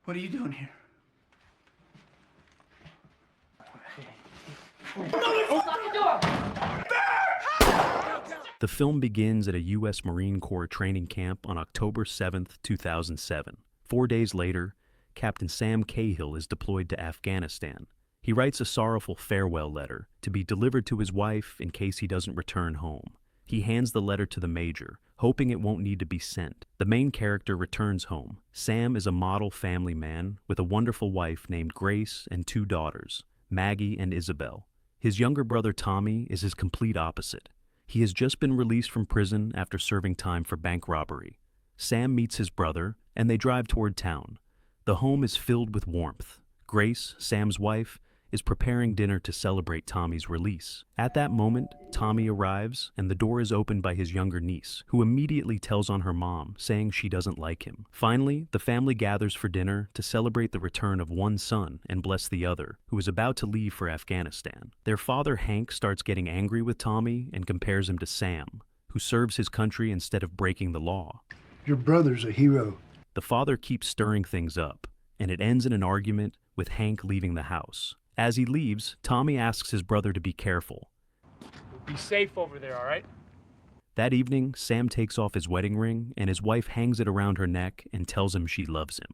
What are you doing here? The film begins at a U.S. Marine Corps training camp on October 7th, 2007. 4 days later, Captain Sam Cahill is deployed to Afghanistan. He writes a sorrowful farewell letter to be delivered to his wife in case he doesn't return home. He hands the letter to the major, hoping it won't need to be sent. The main character returns home. Sam is a model family man with a wonderful wife named Grace and 2 daughters, Maggie and Isabel. His younger brother Tommy is his complete opposite. He has just been released from prison after serving time for bank robbery. Sam meets his brother, and they drive toward town. The home is filled with warmth. Grace, Sam's wife, is preparing dinner to celebrate Tommy's release. At that moment, Tommy arrives, and the door is opened by his younger niece, who immediately tells on her mom, saying she doesn't like him. Finally, the family gathers for dinner to celebrate the return of one son and bless the other, who is about to leave for Afghanistan. Their father, Hank, starts getting angry with Tommy and compares him to Sam, who serves his country instead of breaking the law. Your brother's a hero. The father keeps stirring things up, and it ends in an argument with Hank leaving the house. As he leaves, Tommy asks his brother to be careful. Be safe over there, all right? That evening, Sam takes off his wedding ring, and his wife hangs it around her neck and tells him she loves him.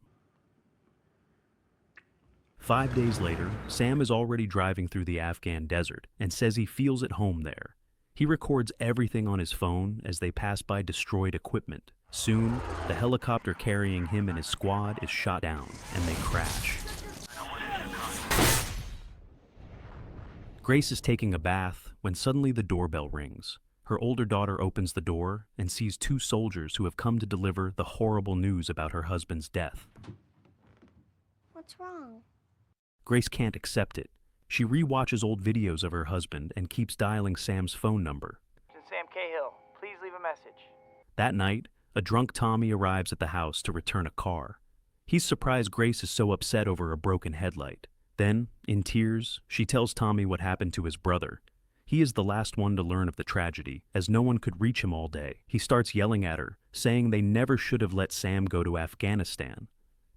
5 days later, Sam is already driving through the Afghan desert and says he feels at home there. He records everything on his phone as they pass by destroyed equipment. Soon, the helicopter carrying him and his squad is shot down, and they crash. Grace is taking a bath when suddenly the doorbell rings. Her older daughter opens the door and sees 2 soldiers who have come to deliver the horrible news about her husband's death. What's wrong? Grace can't accept it. She re-watches old videos of her husband and keeps dialing Sam's phone number. Sam Cahill, please leave a message. That night, a drunk Tommy arrives at the house to return a car. He's surprised Grace is so upset over a broken headlight. Then, in tears, she tells Tommy what happened to his brother. He is the last one to learn of the tragedy, as no one could reach him all day. He starts yelling at her, saying they never should have let Sam go to Afghanistan.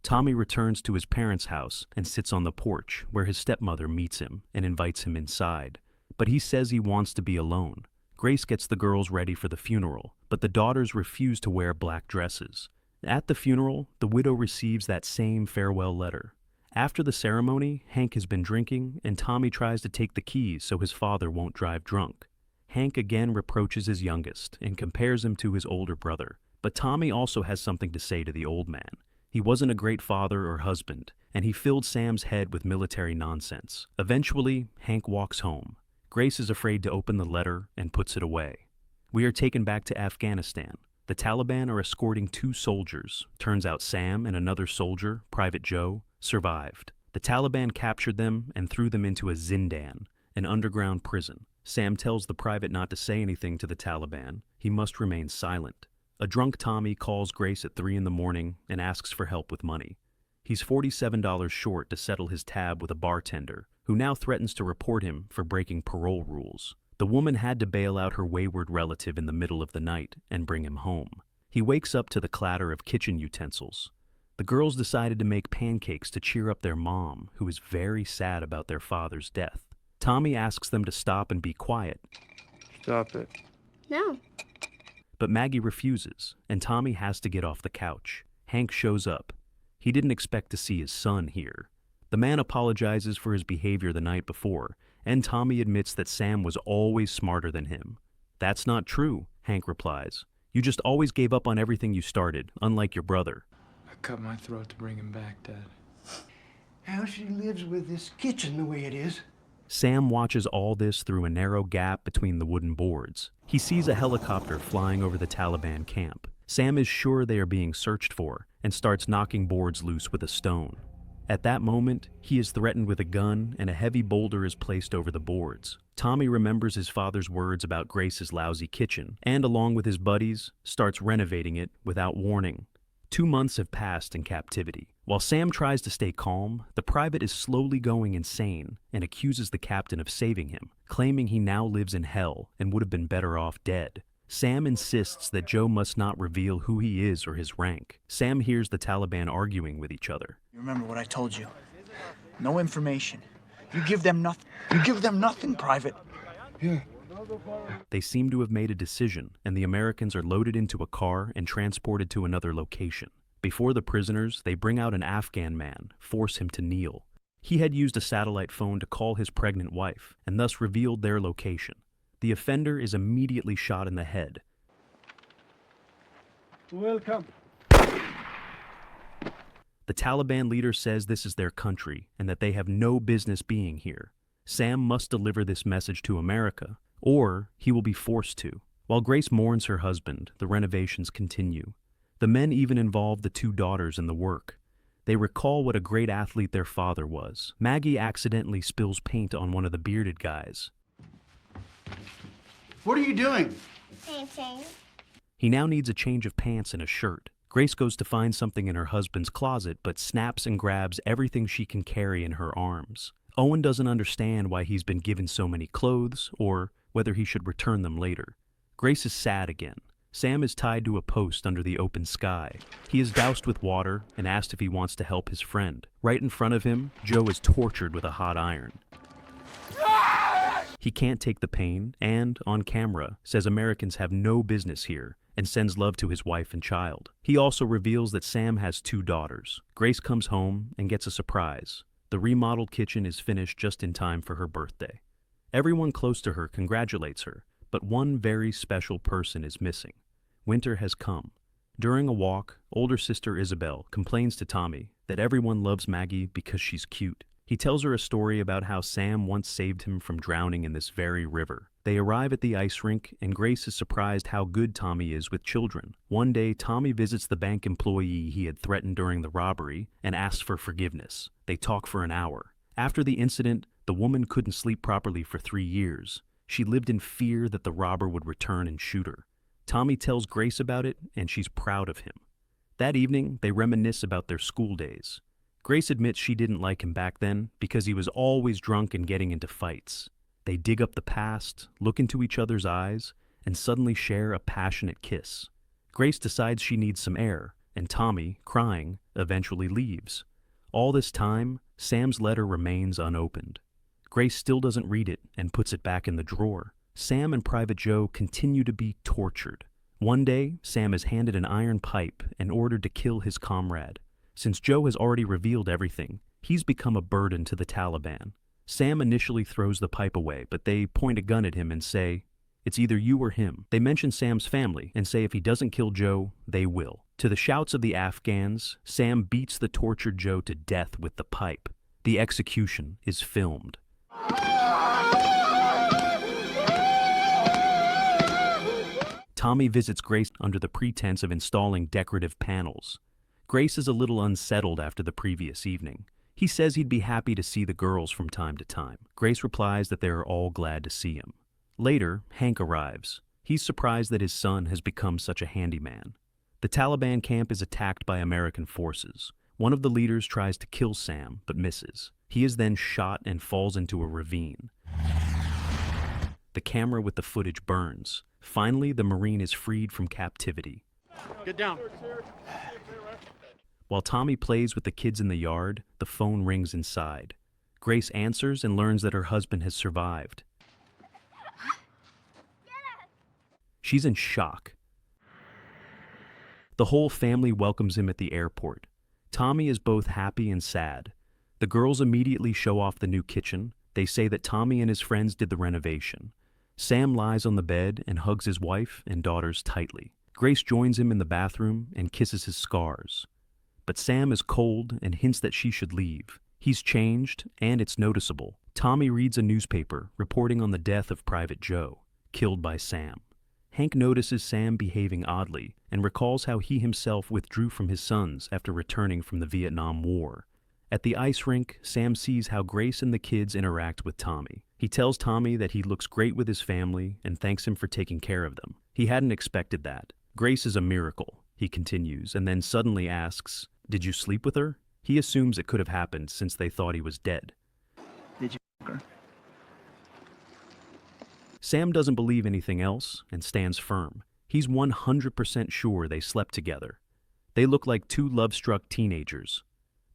Tommy returns to his parents' house and sits on the porch, where his stepmother meets him and invites him inside. But he says he wants to be alone. Grace gets the girls ready for the funeral, but the daughters refuse to wear black dresses. At the funeral, the widow receives that same farewell letter. After the ceremony, Hank has been drinking, and Tommy tries to take the keys so his father won't drive drunk. Hank again reproaches his youngest and compares him to his older brother. But Tommy also has something to say to the old man. He wasn't a great father or husband, and he filled Sam's head with military nonsense. Eventually, Hank walks home. Grace is afraid to open the letter and puts it away. We are taken back to Afghanistan. The Taliban are escorting 2 soldiers. Turns out Sam and another soldier, Private Joe, survived. The Taliban captured them and threw them into a zindan, an underground prison. Sam tells the private not to say anything to the Taliban. He must remain silent. A drunk Tommy calls Grace at 3 in the morning and asks for help with money. He's $47 short to settle his tab with a bartender, who now threatens to report him for breaking parole rules. The woman had to bail out her wayward relative in the middle of the night and bring him home. He wakes up to the clatter of kitchen utensils. The girls decided to make pancakes to cheer up their mom, who is very sad about their father's death. Tommy asks them to stop and be quiet. Stop it. No. But Maggie refuses, and Tommy has to get off the couch. Hank shows up. He didn't expect to see his son here. The man apologizes for his behavior the night before, and Tommy admits that Sam was always smarter than him. That's not true, Hank replies. You just always gave up on everything you started, unlike your brother. I cut my throat to bring him back, Dad. How she lives with this kitchen the way it is. Sam watches all this through a narrow gap between the wooden boards. He sees a helicopter flying over the Taliban camp. Sam is sure they are being searched for and starts knocking boards loose with a stone. At that moment, he is threatened with a gun and a heavy boulder is placed over the boards. Tommy remembers his father's words about Grace's lousy kitchen and, along with his buddies, starts renovating it without warning. 2 months have passed in captivity. While Sam tries to stay calm, the private is slowly going insane and accuses the captain of saving him, claiming he now lives in hell and would have been better off dead. Sam insists that Joe must not reveal who he is or his rank. Sam hears the Taliban arguing with each other. You remember what I told you? No information. You give them nothing. You give them nothing, Private. Yeah. They seem to have made a decision, and the Americans are loaded into a car and transported to another location. Before the prisoners, they bring out an Afghan man, force him to kneel. He had used a satellite phone to call his pregnant wife, and thus revealed their location. The offender is immediately shot in the head. Welcome. The Taliban leader says this is their country and that they have no business being here. Sam must deliver this message to America, or he will be forced to. While Grace mourns her husband, the renovations continue. The men even involve the 2 daughters in the work. They recall what a great athlete their father was. Maggie accidentally spills paint on one of the bearded guys. What are you doing? Painting. He now needs a change of pants and a shirt. Grace goes to find something in her husband's closet, but snaps and grabs everything she can carry in her arms. Owen doesn't understand why he's been given so many clothes, or whether he should return them later. Grace is sad again. Sam is tied to a post under the open sky. He is doused with water and asked if he wants to help his friend. Right in front of him, Joe is tortured with a hot iron. He can't take the pain and, on camera, says Americans have no business here and sends love to his wife and child. He also reveals that Sam has 2 daughters. Grace comes home and gets a surprise. The remodeled kitchen is finished just in time for her birthday. Everyone close to her congratulates her, but one very special person is missing. Winter has come. During a walk, older sister Isabel complains to Tommy that everyone loves Maggie because she's cute. He tells her a story about how Sam once saved him from drowning in this very river. They arrive at the ice rink, and Grace is surprised how good Tommy is with children. One day, Tommy visits the bank employee he had threatened during the robbery and asks for forgiveness. They talk for an hour. After the incident, the woman couldn't sleep properly for 3 years. She lived in fear that the robber would return and shoot her. Tommy tells Grace about it, and she's proud of him. That evening, they reminisce about their school days. Grace admits she didn't like him back then because he was always drunk and getting into fights. They dig up the past, look into each other's eyes, and suddenly share a passionate kiss. Grace decides she needs some air, and Tommy, crying, eventually leaves. All this time, Sam's letter remains unopened. Grace still doesn't read it and puts it back in the drawer. Sam and Private Joe continue to be tortured. One day, Sam is handed an iron pipe and ordered to kill his comrade. Since Joe has already revealed everything, he's become a burden to the Taliban. Sam initially throws the pipe away, but they point a gun at him and say, "It's either you or him." They mention Sam's family and say if he doesn't kill Joe, they will. To the shouts of the Afghans, Sam beats the tortured Joe to death with the pipe. The execution is filmed. Tommy visits Grace under the pretense of installing decorative panels. Grace is a little unsettled after the previous evening. He says he'd be happy to see the girls from time to time. Grace replies that they are all glad to see him. Later, Hank arrives. He's surprised that his son has become such a handyman. The Taliban camp is attacked by American forces. One of the leaders tries to kill Sam, but misses. He is then shot and falls into a ravine. The camera with the footage burns. Finally, the Marine is freed from captivity. Get down. While Tommy plays with the kids in the yard, the phone rings inside. Grace answers and learns that her husband has survived. She's in shock. The whole family welcomes him at the airport. Tommy is both happy and sad. The girls immediately show off the new kitchen. They say that Tommy and his friends did the renovation. Sam lies on the bed and hugs his wife and daughters tightly. Grace joins him in the bathroom and kisses his scars. But Sam is cold and hints that she should leave. He's changed, and it's noticeable. Tommy reads a newspaper reporting on the death of Private Joe, killed by Sam. Hank notices Sam behaving oddly and recalls how he himself withdrew from his sons after returning from the Vietnam War. At the ice rink, Sam sees how Grace and the kids interact with Tommy. He tells Tommy that he looks great with his family and thanks him for taking care of them. He hadn't expected that. Grace is a miracle, he continues, and then suddenly asks, "Did you sleep with her?" He assumes it could have happened since they thought he was dead. Did you f*** her? Sam doesn't believe anything else and stands firm. He's 100% sure they slept together. They look like two love-struck teenagers.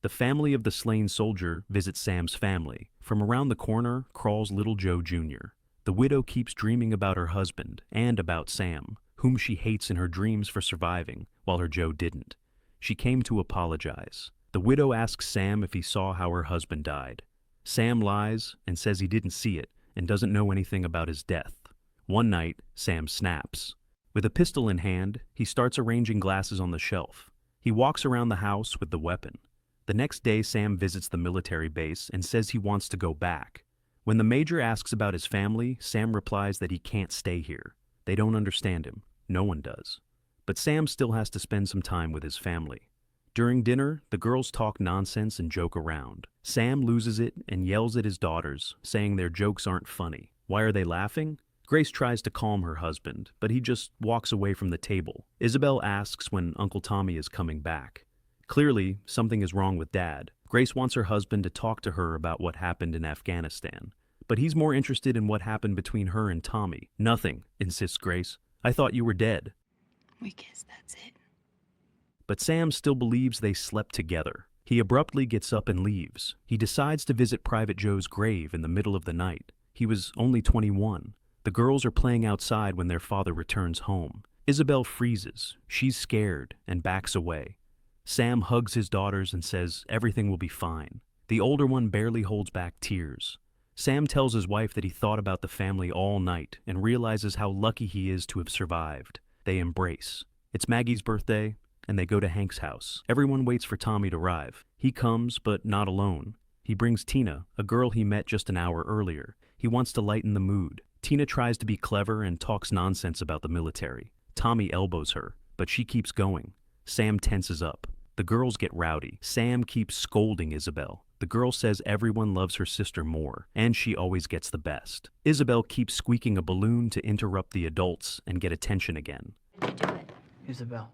The family of the slain soldier visits Sam's family. From around the corner crawls little Joe Jr. The widow keeps dreaming about her husband and about Sam, whom she hates in her dreams for surviving, while her Joe didn't. She came to apologize. The widow asks Sam if he saw how her husband died. Sam lies and says he didn't see it and doesn't know anything about his death. One night, Sam snaps. With a pistol in hand, he starts arranging glasses on the shelf. He walks around the house with the weapon. The next day, Sam visits the military base and says he wants to go back. When the major asks about his family, Sam replies that he can't stay here. They don't understand him. No one does. But Sam still has to spend some time with his family. During dinner, the girls talk nonsense and joke around. Sam loses it and yells at his daughters, saying their jokes aren't funny. Why are they laughing? Grace tries to calm her husband, but he just walks away from the table. Isabel asks when Uncle Tommy is coming back. Clearly, something is wrong with Dad. Grace wants her husband to talk to her about what happened in Afghanistan, but he's more interested in what happened between her and Tommy. Nothing, insists Grace. I thought you were dead. We kissed, that's it. But Sam still believes they slept together. He abruptly gets up and leaves. He decides to visit Private Joe's grave in the middle of the night. He was only 21. The girls are playing outside when their father returns home. Isabel freezes. She's scared and backs away. Sam hugs his daughters and says everything will be fine. The older one barely holds back tears. Sam tells his wife that he thought about the family all night and realizes how lucky he is to have survived. They embrace. It's Maggie's birthday, and they go to Hank's house. Everyone waits for Tommy to arrive. He comes, but not alone. He brings Tina, a girl he met just an hour earlier. He wants to lighten the mood. Tina tries to be clever and talks nonsense about the military. Tommy elbows her, but she keeps going. Sam tenses up. The girls get rowdy. Sam keeps scolding Isabel. The girl says everyone loves her sister more, and she always gets the best. Isabel keeps squeaking a balloon to interrupt the adults and get attention again. Isabel.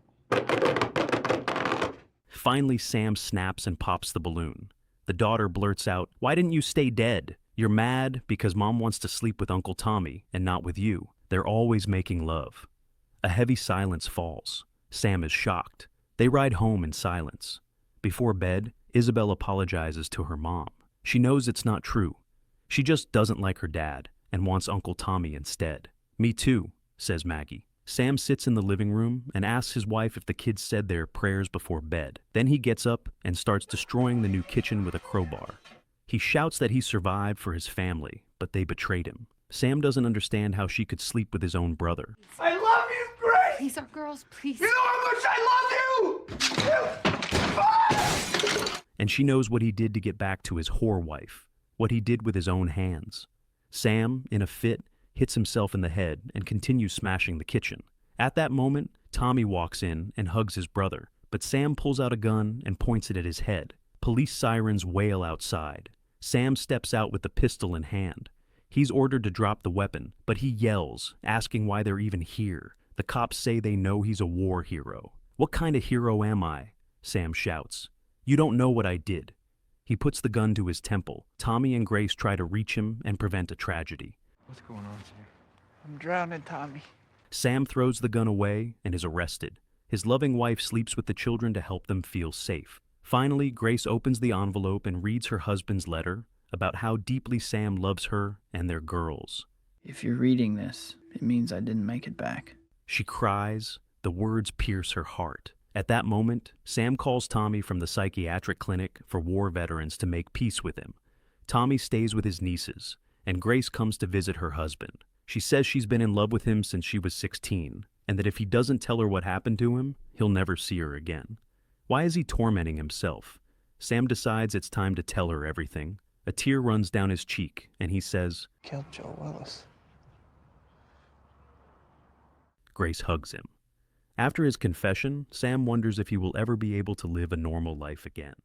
Finally, Sam snaps and pops the balloon. The daughter blurts out, "Why didn't you stay dead? You're mad because Mom wants to sleep with Uncle Tommy and not with you. They're always making love." A heavy silence falls. Sam is shocked. They ride home in silence. Before bed, Isabel apologizes to her mom. She knows it's not true. She just doesn't like her dad and wants Uncle Tommy instead. "Me too," says Maggie. Sam sits in the living room and asks his wife if the kids said their prayers before bed. Then he gets up and starts destroying the new kitchen with a crowbar. He shouts that he survived for his family, but they betrayed him. Sam doesn't understand how she could sleep with his own brother. I love you, Grace! Please, our girls, please. You know how much I love you! And she knows what he did to get back to his whore wife, what he did with his own hands. Sam, in a fit, hits himself in the head and continues smashing the kitchen. At that moment, Tommy walks in and hugs his brother, but Sam pulls out a gun and points it at his head. Police sirens wail outside. Sam steps out with the pistol in hand. He's ordered to drop the weapon, but he yells, asking why they're even here. The cops say they know he's a war hero. "What kind of hero am I?" Sam shouts. "You don't know what I did." He puts the gun to his temple. Tommy and Grace try to reach him and prevent a tragedy. What's going on, Sam? I'm drowning, Tommy. Sam throws the gun away and is arrested. His loving wife sleeps with the children to help them feel safe. Finally, Grace opens the envelope and reads her husband's letter about how deeply Sam loves her and their girls. If you're reading this, it means I didn't make it back. She cries. The words pierce her heart. At that moment, Sam calls Tommy from the psychiatric clinic for war veterans to make peace with him. Tommy stays with his nieces, and Grace comes to visit her husband. She says she's been in love with him since she was 16, and that if he doesn't tell her what happened to him, he'll never see her again. Why is he tormenting himself? Sam decides it's time to tell her everything. A tear runs down his cheek, and he says, Killed Joe Willis. Grace hugs him. After his confession, Sam wonders if he will ever be able to live a normal life again.